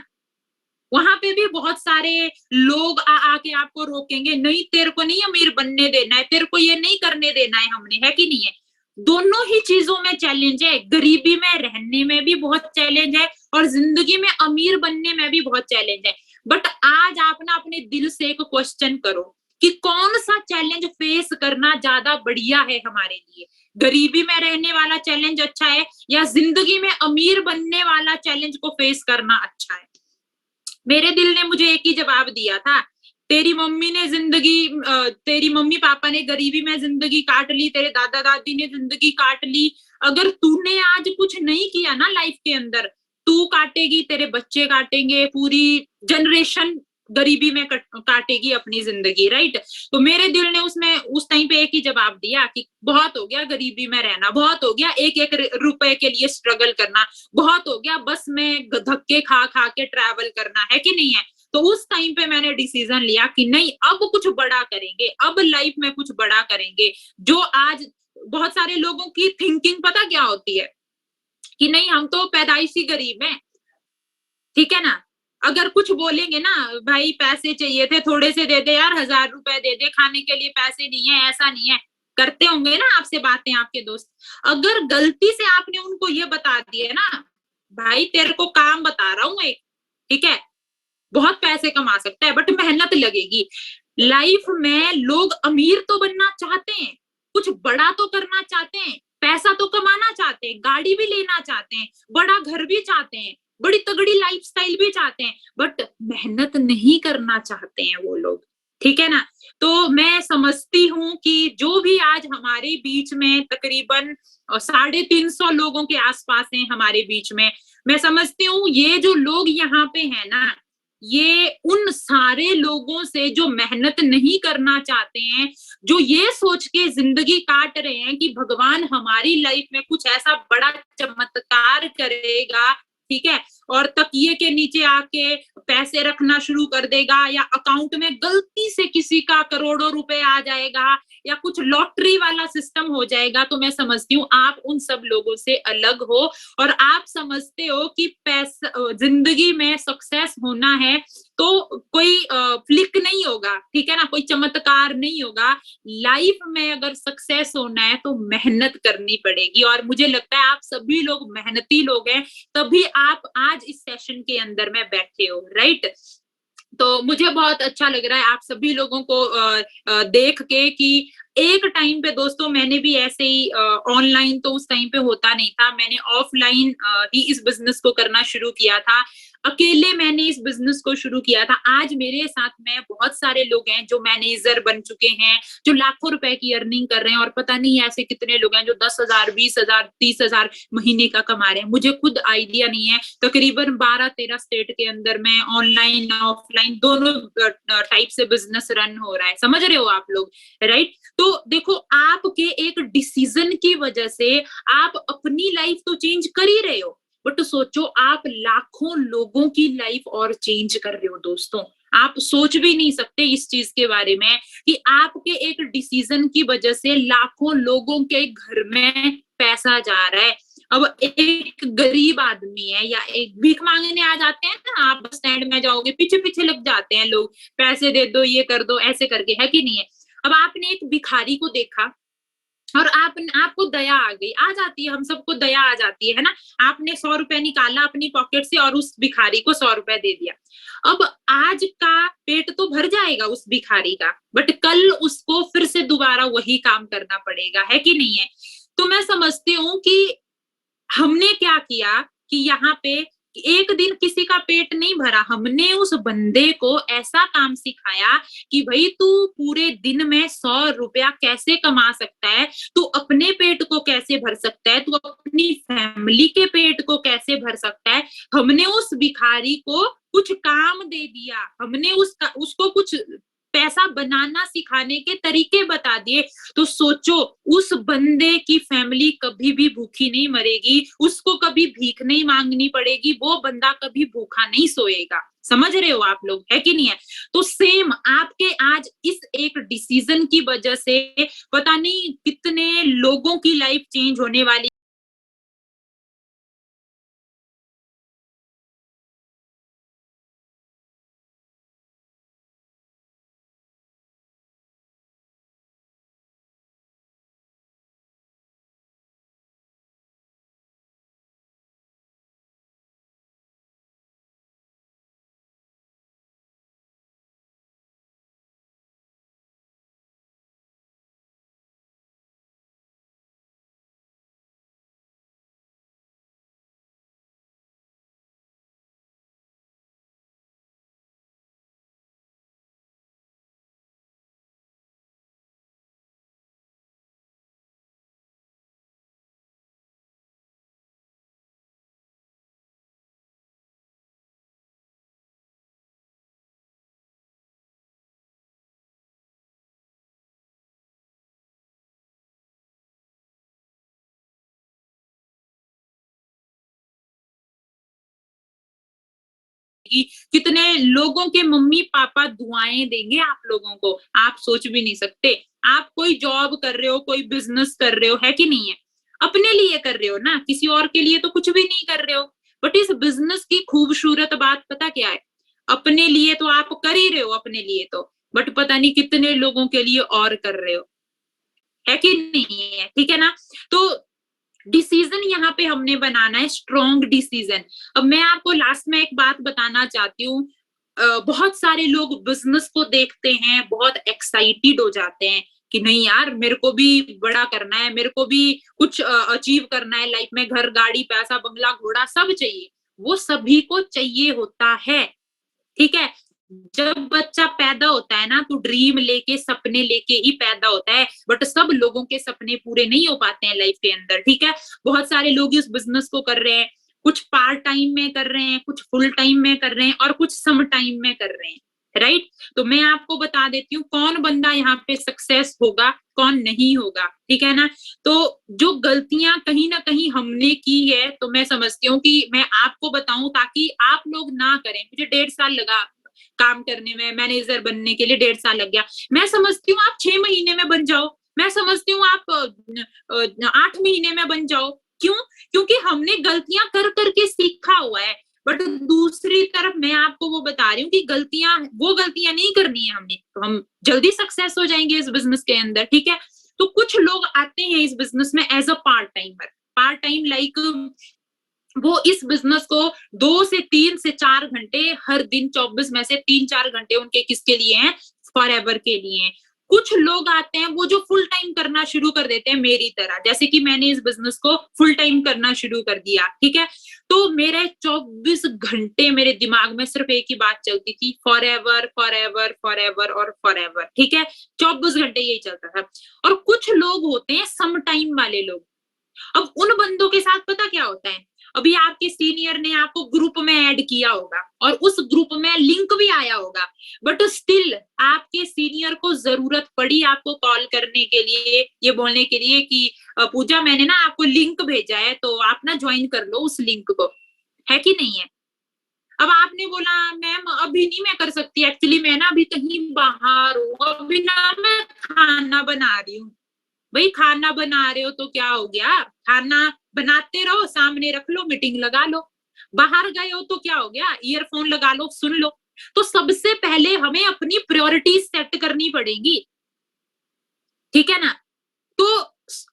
वहां पे भी बहुत सारे लोग आके आपको रोकेंगे, नहीं तेरे को नहीं अमीर बनने देना है, तेरे को ये नहीं करने देना है हमने, है कि नहीं है? दोनों ही चीजों में चैलेंज है, गरीबी में रहने में भी बहुत चैलेंज है और जिंदगी में अमीर बनने में भी बहुत चैलेंज है। बट आज आप ना अपने दिल से एक क्वेश्चन करो कि कौन सा चैलेंज फेस करना ज्यादा बढ़िया है हमारे लिए, गरीबी में रहने वाला चैलेंज अच्छा है या जिंदगी में अमीर बनने वाला चैलेंज को फेस करना अच्छा है? मेरे दिल ने मुझे एक ही जवाब दिया था, तेरी मम्मी ने तेरी मम्मी पापा ने गरीबी में जिंदगी काट ली, तेरे दादा दादी ने जिंदगी काट ली, अगर तूने आज कुछ नहीं किया ना लाइफ के अंदर, तू काटेगी, तेरे बच्चे काटेंगे, पूरी जनरेशन गरीबी में काटेगी अपनी जिंदगी, राइट? तो मेरे दिल ने उसमें उस टाइम पे एक ही जवाब दिया कि बहुत हो गया गरीबी में रहना, बहुत हो गया एक एक रुपए के लिए स्ट्रगल करना, बहुत हो गया बस में धक्के खा खा के ट्रैवल करना, है कि नहीं है? तो उस टाइम पे मैंने डिसीजन लिया कि नहीं, अब कुछ बड़ा करेंगे, अब लाइफ में कुछ बड़ा करेंगे। जो आज बहुत सारे लोगों की थिंकिंग पता क्या होती है कि नहीं हम तो पैदाइशी गरीब हैं, ठीक है ना? अगर कुछ बोलेंगे ना, भाई पैसे चाहिए थे, थोड़े से दे दे यार, 1000 रुपए दे दे, खाने के लिए पैसे नहीं है, ऐसा नहीं है, करते होंगे ना आपसे बातें आपके दोस्त। अगर गलती से आपने उनको ये बता दिया ना, भाई तेरे को काम बता रहा हूँ एक, ठीक है, बहुत पैसे कमा सकता है बट मेहनत लगेगी। लाइफ में लोग अमीर तो बनना चाहते हैं, कुछ बड़ा तो करना चाहते हैं, पैसा तो कमाना चाहते हैं, गाड़ी भी लेना चाहते हैं, बड़ा घर भी चाहते हैं, बड़ी तगड़ी लाइफस्टाइल भी चाहते हैं, बट मेहनत नहीं करना चाहते हैं वो लोग, ठीक है ना? तो मैं समझती हूँ कि जो भी आज हमारे बीच में तकरीबन 350 लोगों के आसपास हैं हमारे बीच में, मैं समझती हूँ ये जो लोग यहाँ पे हैं ना, ये उन सारे लोगों से जो मेहनत नहीं करना चाहते हैं, जो ये सोच के जिंदगी काट रहे हैं कि भगवान हमारी लाइफ में कुछ ऐसा बड़ा चमत्कार करेगा, ठीक है, और तकिए के नीचे आके पैसे रखना शुरू कर देगा, या अकाउंट में गलती से किसी का करोड़ों रुपए आ जाएगा, या कुछ लॉटरी वाला सिस्टम हो जाएगा। तो मैं समझती हूँ आप उन सब लोगों से अलग हो और आप समझते हो कि पैसा जिंदगी में सक्सेस होना है तो कोई फ्लिक नहीं होगा, ठीक है ना, कोई चमत्कार नहीं होगा। लाइफ में अगर सक्सेस होना है तो मेहनत करनी पड़ेगी और मुझे लगता है आप सभी लोग मेहनती लोग हैं, तभी आप आज इस सेशन के अंदर में बैठे हो, राइट? तो मुझे बहुत अच्छा लग रहा है आप सभी लोगों को देख के कि एक टाइम पे दोस्तों मैंने भी ऐसे ही ऑनलाइन तो उस टाइम पे होता नहीं था, मैंने ऑफलाइन ही इस बिजनेस को करना शुरू किया था, अकेले मैंने इस बिजनेस को शुरू किया था। आज मेरे साथ में बहुत सारे लोग हैं जो मैनेजर बन चुके हैं, जो लाखों रुपए की अर्निंग कर रहे हैं, और पता नहीं ऐसे कितने लोग हैं जो 10,000, 20,000, 30,000 महीने का कमा रहे हैं। मुझे खुद आइडिया नहीं है, तकरीबन 12-13 स्टेट के अंदर में ऑनलाइन ऑफलाइन दोनों टाइप से बिजनेस रन हो रहा है, समझ रहे हो आप लोग, राइट? तो देखो आपके एक डिसीजन की वजह से आप अपनी लाइफ तो चेंज कर ही रहे हो, बट सोचो आप लाखों लोगों की लाइफ और चेंज कर रहे हो दोस्तों। आप सोच भी नहीं सकते इस चीज के बारे में कि आपके एक डिसीजन की वजह से लाखों लोगों के घर में पैसा जा रहा है। अब एक गरीब आदमी है या एक भीख मांगने आ जाते हैं ना, आप बस स्टैंड में जाओगे, पीछे पीछे लग जाते हैं लोग, पैसे दे दो, ये कर दो, ऐसे करके, है कि नहीं है? अब आपने एक भिखारी को देखा और आपको दया आ गई, आ जाती है, हम सबको दया आ जाती है ना? आपने 100 रुपए निकाला अपनी पॉकेट से और उस भिखारी को 100 रुपए दे दिया। अब आज का पेट तो भर जाएगा उस भिखारी का, बट कल उसको फिर से दोबारा वही काम करना पड़ेगा, है कि नहीं है? तो मैं समझती हूँ कि हमने क्या किया कि यहाँ पे एक दिन किसी का पेट नहीं भरा, हमने उस बंदे को ऐसा काम सिखाया कि भाई तू पूरे दिन में 100 रुपया कैसे कमा सकता है, तू अपने पेट को कैसे भर सकता है, तू अपनी फैमिली के पेट को कैसे भर सकता है। हमने उस भिखारी को कुछ काम दे दिया, हमने उसको कुछ पैसा बनाना सिखाने के तरीके बता दिए। तो सोचो उस बंदे की फैमिली कभी भी भूखी नहीं मरेगी, उसको कभी भीख नहीं मांगनी पड़ेगी, वो बंदा कभी भूखा नहीं सोएगा। समझ रहे हो आप लोग, है कि नहीं है? तो सेम आपके आज इस एक डिसीजन की वजह से पता नहीं कितने लोगों की लाइफ चेंज होने वाली कि कितने लोगों के मम्मी-पापा दुआएँ देंगे आप लोगों को, आप सोच भी नहीं सकते। आप कोई जॉब कर रहे हो, कोई बिज़नेस कर रहे हो, है कि नहीं है? अपने लिए कर रहे हो ना, किसी और के लिए तो कुछ भी नहीं कर रहे हो। बट इस बिज़नेस की खूबसूरत बात पता क्या है? अपने लिए तो आप कर ही रहे हो अपने लिए तो, बट पता नहीं कितने लोगों के लिए और कर रहे हो, है कि नहीं है? ठीक है ना? तो डिसीजन यहाँ पे हमने बनाना है स्ट्रॉन्ग डिसीजन। अब मैं आपको लास्ट में एक बात बताना चाहती हूँ। बहुत सारे लोग बिजनेस को देखते हैं, बहुत एक्साइटेड हो जाते हैं कि नहीं यार मेरे को भी बड़ा करना है, मेरे को भी कुछ अचीव करना है लाइफ में, घर, गाड़ी, पैसा, बंगला, घोड़ा सब चाहिए। वो सभी को चाहिए होता है, ठीक है? जब बच्चा पैदा होता है ना तो ड्रीम लेके, सपने लेके ही पैदा होता है, बट सब लोगों के सपने पूरे नहीं हो पाते हैं लाइफ के अंदर, ठीक है? बहुत सारे लोग इस बिज़नेस को कर रहे हैं, कुछ पार्ट टाइम में कर रहे हैं, कुछ फुल टाइम में कर रहे हैं और कुछ सम टाइम में कर रहे हैं, राइट? तो मैं आपको बता देती हूँ कौन बंदा यहाँ पे सक्सेस होगा, कौन नहीं होगा, ठीक है ना? तो जो गलतियाँ कहीं न कहीं हमने की है, तो मैं समझती हूँ कि मैं आपको बताऊँ ताकि आप लोग ना करें। मुझे 1.5 साल लगा काम करने में, मैनेजर बनने के लिए 1.5 साल लग गया। मैं समझती हूँ आप 6 महीने में बन जाओ, मैं समझती हूँ आप 8 महीने में बन जाओ। क्यों? क्योंकि हमने गलतियाँ कर के सीखा हुआ है। बट दूसरी तरफ मैं आपको वो बता रही हूँ कि वो गलतियाँ नहीं करनी है हमने, तो हम जल्दी सक्सेस हो जाएँगे इस बिज़नेस के अंदर, ठीक है? तो कुछ लोग आते हैं इस बिज़नेस में as a part time like वो इस बिज़नेस को 2 से 3 से 4 घंटे हर दिन 24 में से 3-4 घंटे उनके किसके लिए हैं? फॉरएवर के लिए हैं। कुछ लोग आते हैं वो जो फुल टाइम करना शुरू कर देते हैं मेरी तरह, जैसे कि मैंने इस बिज़नेस को फुल टाइम करना शुरू कर दिया, ठीक है? तो मेरे 24 घंटे मेरे दिमाग में सिर्फ़ एक ही बात चलती थी फॉरएवर, फॉरएवर, फॉरएवर और फॉरएवर, ठीक है? 24 घंटे यही चलता था। और कुछ लोग होते हैं सम टाइम वाले लोग। अब उन बंदों के साथ पता क्या होता है? अभी आपके सीनियर ने आपको ग्रुप में ऐड किया होगा और उस ग्रुप में लिंक भी आया होगा, बट स्टिल आपके सीनियर को ज़रूरत पड़ी आपको कॉल करने के लिए, ये बोलने के लिए कि पूजा मैंने ना आपको लिंक भेजा है, तो आप ना जॉइन कर लो उस लिंक को, है कि नहीं है? अब आपने बोला मैम अभी नहीं मैं कर सकती एक्चुअली मैं ना अभी कहीं बाहर हूँ, अभी ना मैं खाना बना रही हूँ। भई खाना बना रहे हो तो क्या हो गया? खाना बनाते रहो, सामने रख लो, मीटिंग लगा लो। बाहर गए हो तो क्या हो गया? ईयरफ़ोन लगा लो, सुन लो। तो सबसे पहले हमें अपनी प्रायोरिटीज़ सेट करनी पड़ेगी, ठीक है ना? तो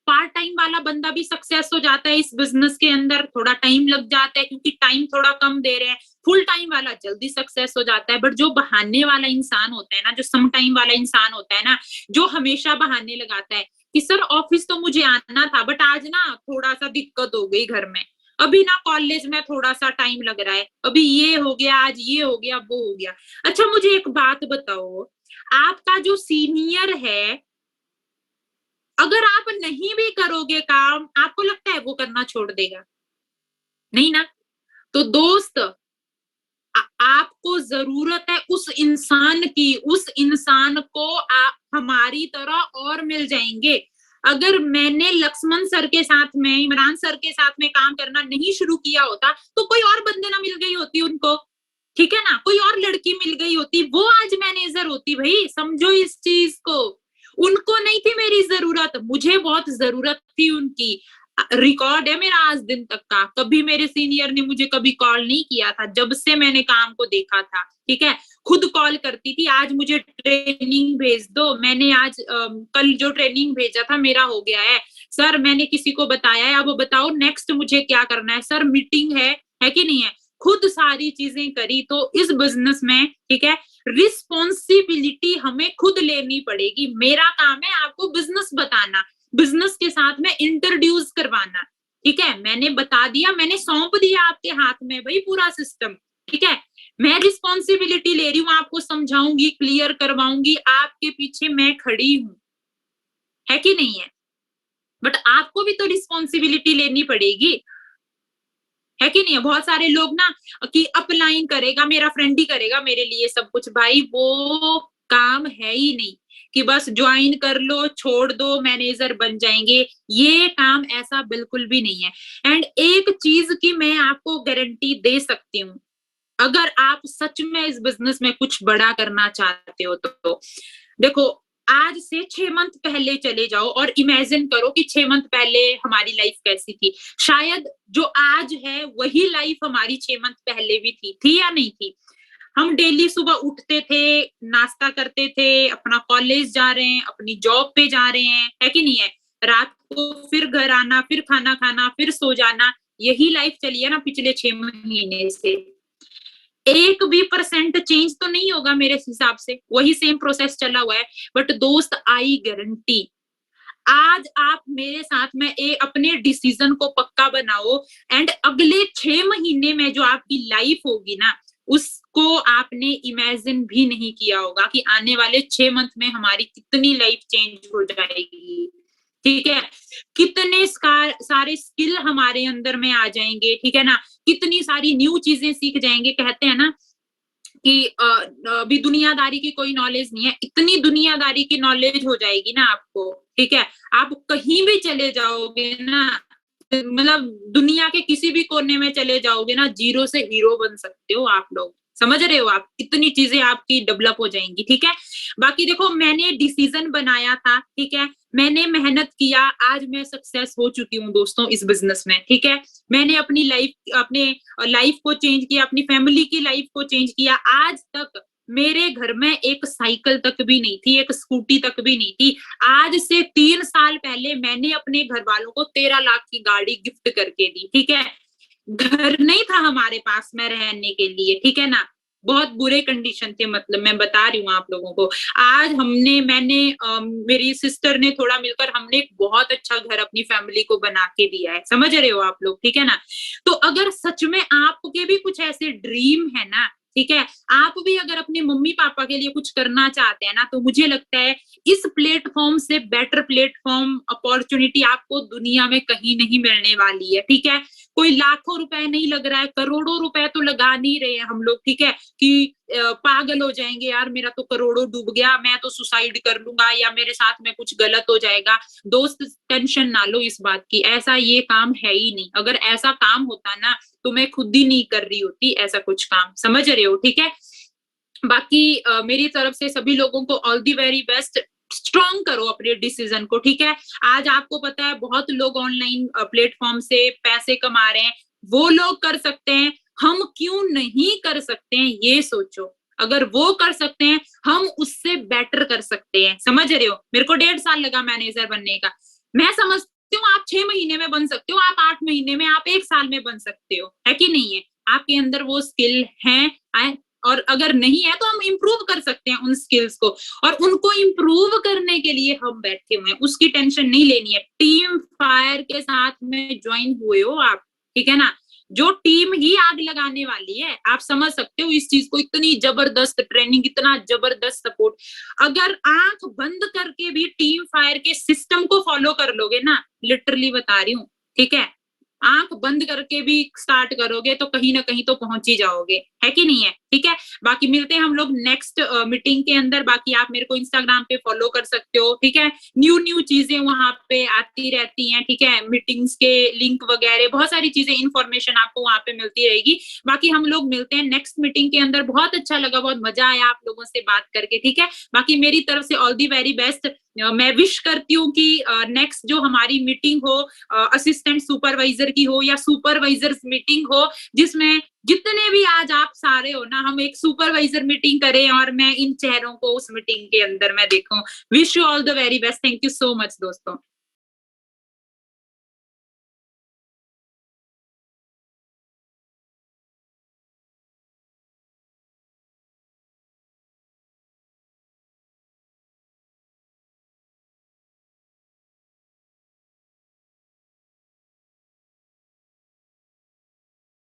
पार्ट टाइम वाला बंदा भी सक्सेस हो जाता है इस बिज़नेस के अंदर, थोड़ा टाइम लग जाता है क्योंकि टाइम थोड़ा कम दे रहे हैं। फुल टाइम वाला जल्दी सक्सेस हो जाता है, बट जो बहाने वाला इंसान होता है ना, जो सम टाइम वाला इंसान होता है ना, जो हमेशा बहाने लगाता है कि सर ऑफिस तो मुझे आना था बट आज ना थोड़ा-सा दिक्कत हो गई घर में। अभी ना कॉलेज में थोड़ा-सा टाइम लग रहा है, अभी ये हो गया, आज ये हो गया, वो हो गया। अच्छा मुझे एक बात बताओ, आपका जो सीनियर है अगर आप नहीं भी करोगे काम, आपको लगता है वो करना छोड़ देगा? नहीं ना? तो दोस्त आपको ज़रूरत है उस इंसान की, उस इंसान को हमारी तरह और मिल जाएँगे। अगर मैंने लक्ष्मण सर के साथ में, इमरान सर के साथ में काम करना नहीं शुरू किया होता, तो कोई और बंदे ना मिल गई होती उनको। ठीक है ना, कोई और लड़की मिल गई होती, वो आज मैनेजर होती। भाई समझो इस चीज को, उनको नहीं थी मेरी जरूरत, मुझे बहुत जरूरत थी उनकी। रिकॉर्ड है मेरा आज दिन तक का, कभी मेरे सीनियर ने मुझे कभी कॉल नहीं किया था जब से मैंने काम को देखा था। ठीक है, खुद कॉल करती थी, आज मुझे ट्रेनिंग भेज दो, मैंने आज कल जो ट्रेनिंग भेजा था मेरा हो गया है सर, मैंने किसी को बताया है, अब बताओ नेक्स्ट मुझे क्या करना है सर, मीटिंग है कि नहीं है। खुद सारी चीजें करी। तो इस बिजनेस में ठीक है, रिस्पॉन्सिबिलिटी हमें खुद लेनी पड़ेगी। मेरा काम है आपको बिजनेस बताना, बिजनेस के साथ में इंट्रोड्यूस करवाना। ठीक है, मैंने बता दिया, मैंने सौंप दिया आपके हाथ में भाई पूरा सिस्टम। ठीक है, मैं रिस्पॉन्सिबिलिटी ले रही हूँ, आपको समझाऊंगी, क्लियर करवाऊंगी, आपके पीछे मैं खड़ी हूँ, है कि नहीं है। बट आपको भी तो रिस्पॉन्सिबिलिटी लेनी पड़ेगी, है कि नहीं है। बहुत सारे लोग ना कि अपलाइन करेगा, मेरा फ्रेंड ही करेगा मेरे लिए सब कुछ, भाई वो काम है ही नहीं कि बस ज्वाइन कर लो, छोड़ दो, मैनेजर बन जाएंगे, ये काम ऐसा बिल्कुल भी नहीं है। एंड एक चीज की मैं आपको गारंटी दे सकती हूँ, अगर आप सच में इस बिजनेस में कुछ बड़ा करना चाहते हो तो देखो, आज से 6 मंथ पहले चले जाओ और इमेजिन करो कि 6 मंथ पहले हमारी लाइफ कैसी थी। शायद जो आज है वही लाइफ हमारी 6 मंथ पहले भी थी या नहीं थी। हम डेली सुबह उठते थे, नाश्ता करते थे, अपना कॉलेज जा रहे हैं, अपनी जॉब पे जा रहे हैं, है कि नहीं है। रात को फिर घर आना, फिर खाना खाना, फिर सो जाना, यही लाइफ चली है ना पिछले 6 महीने से। 1% चेंज तो नहीं होगा मेरे हिसाब से, वही सेम प्रोसेस चला हुआ है। बट दोस्त, आई गारंटी, आज आप मेरे साथ में अपने डिसीजन को पक्का बनाओ, एंड अगले 6 महीने में जो आपकी लाइफ होगी ना, उसको आपने इमेजिन भी नहीं किया होगा कि आने वाले 6 मंथ में हमारी कितनी लाइफ चेंज हो जाएगी। ठीक है, कितने सारे स्किल हमारे अंदर में आ जाएंगे, ठीक है ना, कितनी सारी न्यू चीजें सीख जाएंगे। कहते हैं ना कि अभी दुनियादारी की कोई नॉलेज नहीं है, इतनी दुनियादारी की नॉलेज हो जाएगी ना आपको। ठीक है, आप कहीं भी चले जाओगे ना, मतलब दुनिया के किसी भी कोने में चले जाओगे ना, जीरो से हीरो बन सकते हो आप लोग, समझ रहे हो आप, इतनी चीजें आपकी डेवलप हो जाएंगी। ठीक है, बाकी देखो, मैंने डिसीजन बनाया था, ठीक है, मैंने मेहनत किया, आज मैं सक्सेस हो चुकी हूँ दोस्तों इस बिजनेस में। ठीक है, मैंने अपनी लाइफ को चेंज किया, अपनी फैमिली की लाइफ को चेंज किया। आज तक मेरे घर में एक साइकिल तक भी नहीं थी, एक स्कूटी तक भी नहीं थी। आज से 3 साल पहले मैंने अपने घर वालों को 13 लाख की गाड़ी गिफ्ट करके दी। ठीक है, घर नहीं था हमारे पास में रहने के लिए, ठीक है ना, बहुत बुरे कंडीशन थे, मतलब मैं बता रही हूँ आप लोगों को। आज मेरी सिस्टर ने थोड़ा मिलकर हमने एक बहुत अच्छा घर अपनी फैमिली को बना के दिया है, समझ रहे हो आप लोग, ठीक है ना। तो अगर सच में आपके भी कुछ ऐसे ड्रीम है ना, ठीक है, आप भी अगर अपने मम्मी पापा के लिए कुछ करना चाहते हैं ना, तो मुझे लगता है इस प्लेटफॉर्म से बेटर प्लेटफॉर्म अपॉर्चुनिटी आपको दुनिया में कहीं नहीं मिलने वाली है। ठीक है, कोई लाखों रुपए नहीं लग रहा है, करोड़ों रुपए तो लगा नहीं रहे हैं हम लोग। ठीक है, कि पागल हो जाएंगे यार, मेरा तो करोड़ों डूब गया, मैं तो सुसाइड कर लूंगा, या मेरे साथ में कुछ गलत हो जाएगा। दोस्त, टेंशन ना लो इस बात की, ऐसा ये काम है ही नहीं। अगर ऐसा काम होता ना तो मैं खुद ही नहीं कर रही होती ऐसा कुछ काम, समझ रहे हो। ठीक है, बाकी मेरी तरफ से सभी लोगों को all the very best. Strong करो अपने डिसीजन को। ठीक है, आज आपको पता है बहुत लोग ऑनलाइन प्लेटफॉर्म से पैसे कमा रहे हैं, वो लोग कर सकते हैं, हम क्यों नहीं कर सकते हैं, ये सोचो। अगर वो कर सकते हैं, हम उससे बेटर कर सकते हैं, समझ रहे हो। मेरे को 1.5 साल लगा मैनेजर बनने का, मैं समझती हूँ आप 6 महीने में बन सकते हो, आप 8 महीने में, आप 1 साल में बन सकते हो, है कि नहीं है। आपके अंदर वो स्किल है, और अगर नहीं है तो हम इम्प्रूव कर सकते हैं उन स्किल्स को, और उनको इम्प्रूव करने के लिए हम बैठे हुए हैं, उसकी टेंशन नहीं लेनी है। टीम फायर के साथ में ज्वाइन हुए हो आप, ठीक है ना, जो टीम ही आग लगाने वाली है, आप समझ सकते हो इस चीज को। इतनी जबरदस्त ट्रेनिंग, इतना जबरदस्त सपोर्ट, अगर आंख बंद करके भी टीम फायर के सिस्टम को फॉलो कर लोगे ना, लिटरली बता रही हूँ, ठीक है, आंख बंद करके भी स्टार्ट करोगे तो कहीं ना कहीं तो पहुंच ही जाओगे, है कि नहीं है? ठीक है, बाकी मिलते हैं हम लोग नेक्स्ट मीटिंग के अंदर। बाकी आप मेरे को इंस्टाग्राम पे फॉलो कर सकते हो, ठीक है, न्यू न्यू चीजें वहां पे आती रहती हैं, ठीक है, मीटिंग्स के लिंक वगैरह बहुत सारी चीजें, इंफॉर्मेशन आपको वहां पे मिलती रहेगी। बाकी हम लोग मिलते हैं नेक्स्ट मीटिंग के अंदर। बहुत अच्छा लगा, बहुत मजा आया आप लोगों से बात करके, ठीक है। बाकी मेरी तरफ से ऑल दी वेरी बेस्ट। मैं विश करती हूँ कि नेक्स्ट जो हमारी मीटिंग हो, असिस्टेंट सुपरवाइजर की हो या सुपरवाइजर्स मीटिंग हो, जिसमें जितने भी आज आप सारे हो ना, हम एक सुपरवाइजर मीटिंग करें और मैं इन चेहरों को उस मीटिंग के अंदर मैं देखूं। Wish you all the very best. Thank you so much दोस्तों।